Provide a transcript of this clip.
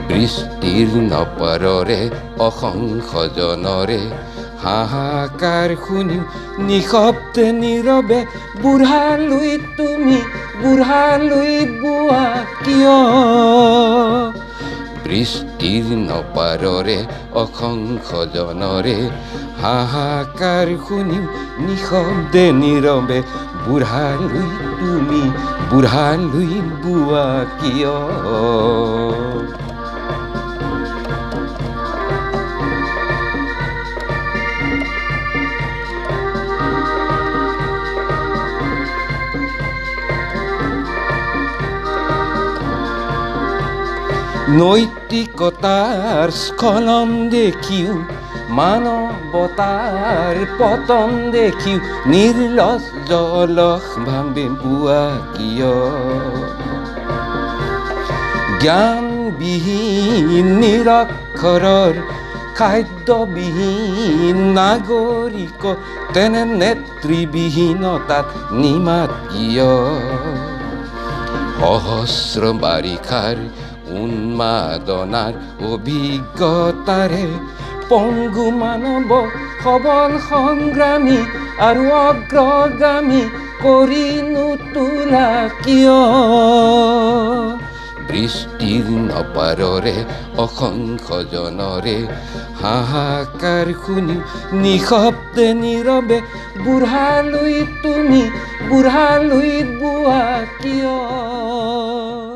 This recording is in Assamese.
বৃষ্টিৰ নপৰৰে অসংখ্য জনৰে হাহাকাৰ শুনিও নিশব্দে নীৰৱে বুঢ়ালৈ তুমি বুঢ়ালৈ বোৱা কিয় বৃষ্টিৰ নপাৰৰে অসংখ্য জনৰে হাহাকাৰ শুনিও নিশব্দে নীৰৱে বুঢ়ালৈ তুমি বুঢ়ালৈ বোৱা কিয় নৈতিকতাৰ স্খলন দেখিও মানৱতাৰ পতন দেখিও নিৰ্লজ্জ অলসভাৱে বোৱা কিয় জ্ঞানবিহীন নিৰক্ষৰৰ খাদ্যবিহীন নাগৰিক তেনে নেতৃবিহীনতাত নিমাত কিয় সহস্ৰ বাৰিষাৰ উন্মাদনাৰ অভিজ্ঞতাৰে পংগু মানৱ সবল সংগ্ৰামী আৰু অগ্ৰগামী কৰি নোতোলা কিয় বৃষ্টিৰ নপাৰৰে অসংখ্য জনৰে হাহাকাৰ শুনিও নিশব্দে নীৰৱে বুঢ়ালৈ তুমি বুঢ়ালৈ বোৱা কিয়